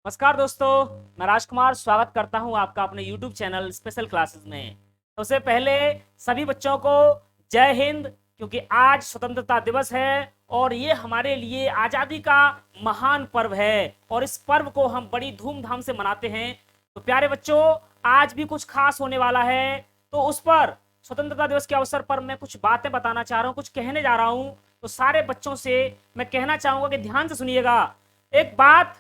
नमस्कार दोस्तों। मैं राजकुमार स्वागत करता हूं आपका अपने YouTube चैनल स्पेशल क्लासेस में। सबसे पहले सभी बच्चों को जय हिंद, क्योंकि आज स्वतंत्रता दिवस है और ये हमारे लिए आज़ादी का महान पर्व है और इस पर्व को हम बड़ी धूमधाम से मनाते हैं। तो प्यारे बच्चों, आज भी कुछ खास होने वाला है, तो उस पर स्वतंत्रता दिवस के अवसर पर मैं कुछ बातें बताना चाह रहा हूँ, कुछ कहने जा रहा हूँ। तो सारे बच्चों से मैं कहना चाहूंगा कि ध्यान से सुनिएगा। एक बात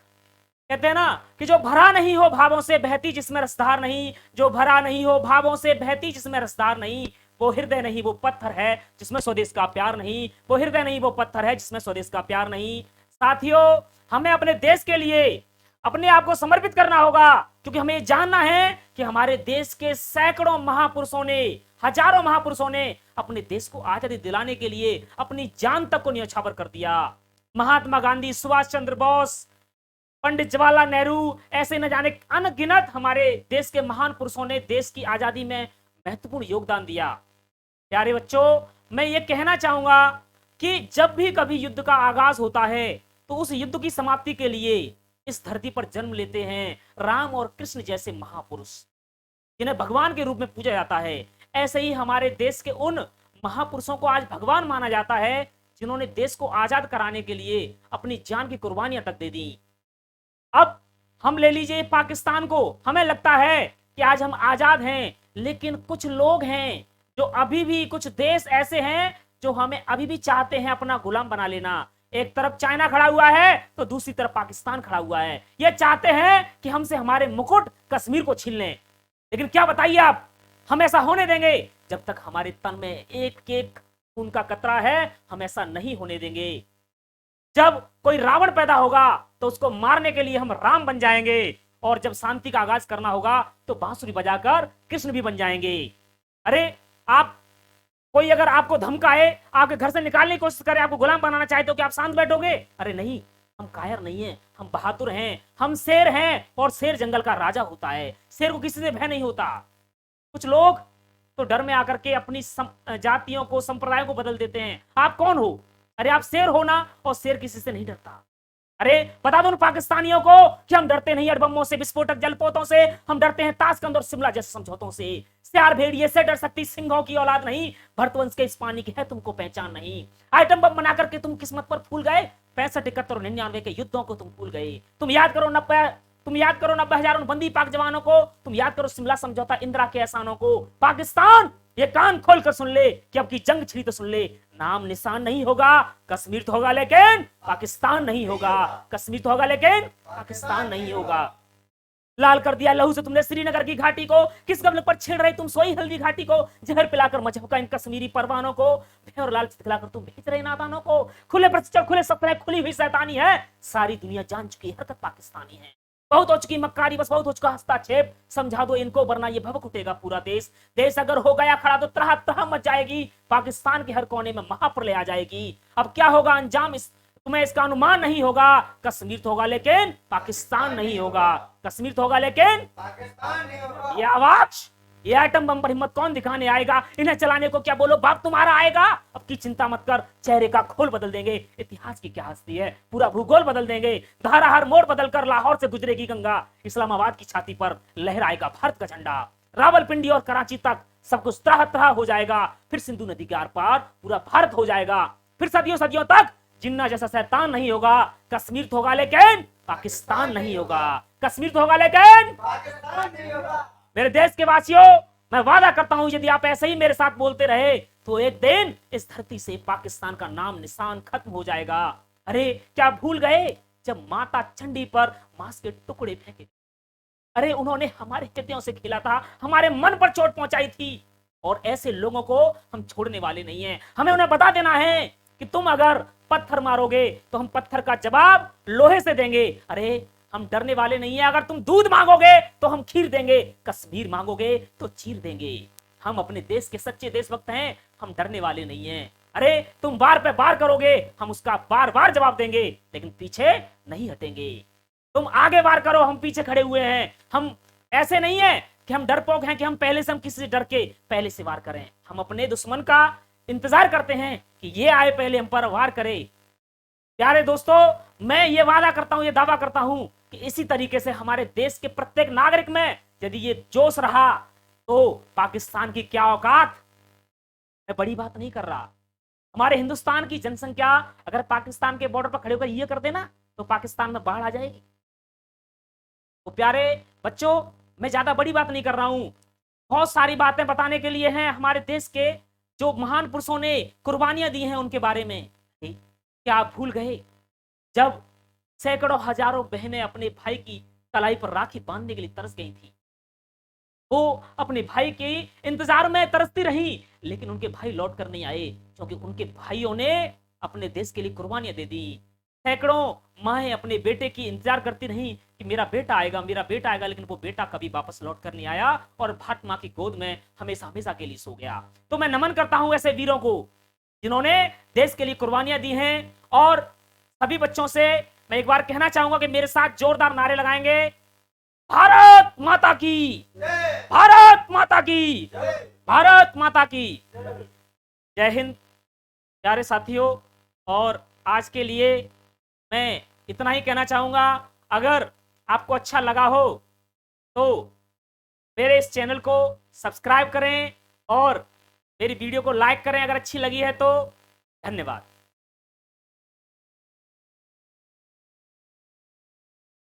कहते हैं ना कि जो भरा नहीं हो भावों से बहती जिसमें रसधार नहीं, जो भरा नहीं हो भावों से बहती जिसमें रसधार नहीं, वो हृदय नहीं वो पत्थर है जिसमें स्वदेश का प्यार नहीं, वो हृदय नहीं वो पत्थर है जिसमें स्वदेश का प्यार नहीं। साथियों, हमें अपने देश के लिए अपने आप को समर्पित करना होगा, क्योंकि हमें जानना है कि हमारे देश के सैकड़ों महापुरुषों ने, हजारों महापुरुषों ने अपने देश को आजादी दिलाने के लिए अपनी जान तक को न्यौछावर कर दिया। महात्मा गांधी, सुभाष चंद्र बोस, पंडित जवाहरलाल नेहरू, ऐसे न जाने अनगिनत हमारे देश के महान पुरुषों ने देश की आजादी में महत्वपूर्ण योगदान दिया। प्यारे बच्चों, मैं ये कहना चाहूंगा कि जब भी कभी युद्ध का आगाज होता है तो उस युद्ध की समाप्ति के लिए इस धरती पर जन्म लेते हैं राम और कृष्ण जैसे महापुरुष, जिन्हें भगवान के रूप में पूजा जाता है। ऐसे ही हमारे देश के उन महापुरुषों को आज भगवान माना जाता है जिन्होंने देश को आजाद कराने के लिए अपनी जान की कुर्बानियां तक दे दी। अब हम ले लीजिए पाकिस्तान को, हमें लगता है कि आज हम आजाद हैं, लेकिन कुछ लोग हैं जो अभी भी, कुछ देश ऐसे हैं जो हमें अभी भी चाहते हैं अपना गुलाम बना लेना। एक तरफ चाइना खड़ा हुआ है तो दूसरी तरफ पाकिस्तान खड़ा हुआ है। ये चाहते हैं कि हमसे हमारे मुकुट कश्मीर को छीन लें, लेकिन क्या बताइए आप, हम ऐसा होने देंगे? जब तक हमारे तन में एक एक खून का कतरा है, हम ऐसा नहीं होने देंगे। जब कोई रावण पैदा होगा तो उसको मारने के लिए हम राम बन जाएंगे, और जब शांति का आगाज करना होगा तो बांसुरी बजाकर कृष्ण भी बन जाएंगे। अरे, आप, कोई अगर आपको धमकाए, आपके घर से निकालने की कोशिश करे, आपको गुलाम बनाना चाहे, तो क्या आप शांत बैठोगे? अरे नहीं, हम कायर नहीं है, हम बहादुर हैं, हम शेर हैं, और शेर जंगल का राजा होता है। शेर को किसी से भय नहीं होता। कुछ लोग तो डर में आकर के अपनी जातियों को, संप्रदायों को बदल देते हैं। आप कौन हो? अरे आप शेर हो ना, और शेर किसी से नहीं डरता। अरे बता दो उन पाकिस्तानियों को कि हम डरते नहीं अड़बमों से, विस्फोटक जलपोतों से, हम डरते हैं ताशकंद और शिमला जैसे समझौतों से। सियार भेड़िए से डर सकती सिंहों की औलाद नहीं, भरतवंश के इस पानी की है तुमको पहचान नहीं। आइटम बम बना करके तुम किस्मत पर फूल गए, 65, 71 और 99 के युद्धों को तुम भूल गए। तुम याद करो 90,000 उन बंदी पाक जवानों को, तुम याद करो शिमला समझौता, इंदिरा के एहसानों को। पाकिस्तान, ये कान खोल कर सुन ले कि अब की जंग छिड़ी तो सुन ले, नाम निशान नहीं होगा, कश्मीर तो होगा लेकिन पाकिस्तान नहीं होगा। कश्मीर तो होगा लेकिन पाकिस्तान नहीं होगा। लाल कर दिया लहू से तुमने श्रीनगर की घाटी को, किस गबल पर छेड़ रहे तुम सोई हल्दी घाटी को, जहर पिलाकर मजहब का इन कश्मीरी परवानों को, भय और लालच दिखलाकर तुम बेच रहे नादानों को। खुले प्रचित, खुले सपने, खुली हुई शैतानी है, सारी दुनिया जान चुकी हरकत पाकिस्तानी है। बहुत हो चुकी मक्कारी, बस बहुत हो चुका हस्ताक्षेप, समझा दो इनको वरना ये भभक उठेगा पूरा देश। देश अगर हो गया खड़ा तो त्रह त्रह मच जाएगी, पाकिस्तान के हर कोने में महाप्रलय आ जाएगी। अब क्या होगा अंजाम, तुम्हें इसका अनुमान नहीं होगा। कश्मीर तो होगा लेकिन पाकिस्तान नहीं होगा, कश्मीर तो होगा लेकिन पाकिस्तान नहीं होगा। ये आवाज, ये आइटम बम पर हिम्मत कौन दिखाने आएगा? इन्हें चलाने को क्या बोलो बाप तुम्हारा आएगा। अब की चिंता मत कर, चेहरे का खोल बदल देंगे, इतिहास की क्या हस्ती है, पूरा भूगोल बदल देंगे। धारा हर मोड़ बदल कर लाहौर से गुजरेगी गंगा, इस्लामाबाद की छाती पर लहराएगा भारत का झंडा। रावलपिंडी और कराची तक सब कुछ तरह तरह हो जाएगा, फिर सिंधु नदी के आर पार पूरा भारत हो जाएगा। फिर सदियों सदियों तक जिन्ना जैसा शैतान नहीं होगा। कश्मीर तो होगा लेकिन पाकिस्तान नहीं होगा, कश्मीर तो होगा लेकिन पाकिस्तान नहीं होगा। मेरे देश के वासियों, मैं वादा करता हूं यदि आप ऐसे ही मेरे साथ बोलते रहे तो एक दिन इस धरती से पाकिस्तान का नाम निशान खत्म हो जाएगा। अरे क्या भूल गए जब माता चंडी पर मांस के टुकड़े फेंके? अरे उन्होंने हमारे हृदयों से खेला था, हमारे मन पर चोट पहुंचाई थी, और ऐसे लोगों को हम छोड़ने वाले नहीं हैं। हमें उन्हें बता देना है कि तुम अगर पत्थर मारोगे तो हम पत्थर का जवाब लोहे से देंगे। अरे हम डरने वाले नहीं है, अगर तुम दूध मांगोगे तो हम खीर देंगे, कश्मीर मांगोगे तो चीर देंगे। हम अपने देश के सच्चे देशभक्त हैं, हम डरने वाले नहीं हैं। अरे तुम बार पे बार करोगे, हम उसका बार बार जवाब देंगे, लेकिन पीछे नहीं हटेंगे। तुम आगे बार करो, हम पीछे खड़े हुए हैं। हम ऐसे नहीं है कि हम डरपोक हैं कि हम पहले से, हम किसी से डर के पहले से वार करें। हम अपने दुश्मन का इंतजार करते हैं कि ये आए पहले हम पर वार करे। प्यारे दोस्तों, मैं ये वादा करता हूं, ये दावा करता हूं कि इसी तरीके से हमारे देश के प्रत्येक नागरिक में यदि ये जोश रहा तो पाकिस्तान की क्या औकात। मैं बड़ी बात नहीं कर रहा। हमारे हिंदुस्तान की जनसंख्या अगर पाकिस्तान के बॉर्डर पर खड़े होकर ये कर देना तो पाकिस्तान में बाढ़ आ जाएगी। तो प्यारे बच्चों, मैं ज्यादा बड़ी बात नहीं कर रहा हूं, बहुत सारी बातें बताने के लिए हैं हमारे देश के जो महान पुरुषों ने कुर्बानियां दी हैं उनके बारे में। क्या आप भूल गए जब सैकड़ों हजारों बहनें अपने भाई की कलाई पर राखी बांधने के लिए तरस गई थी? वो अपने भाई के इंतजार में तरसती रही, लेकिन उनके भाई लौट कर नहीं आए क्योंकि उनके भाइयों ने अपने देश के लिए कुर्बानियां दे दी। सैकड़ों माएं अपने बेटे की इंतजार करती रही कि मेरा बेटा आएगा, मेरा बेटा आएगा, लेकिन वो बेटा कभी वापस लौट कर नहीं आया और भारत मां की गोद में हमेशा हमेशा के लिए सो गया। तो मैं नमन करता हूं ऐसे वीरों को जिन्होंने देश के लिए कुर्बानियां दी हैं। और सभी बच्चों से मैं एक बार कहना चाहूंगा कि मेरे साथ जोरदार नारे लगाएंगे। भारत माता की, भारत माता की, भारत माता की जय हिंद। प्यारे साथियों, और आज के लिए मैं इतना ही कहना चाहूंगा। अगर आपको अच्छा लगा हो तो मेरे इस चैनल को सब्सक्राइब करें और मेरी वीडियो को लाइक करें अगर अच्छी लगी है तो। धन्यवाद।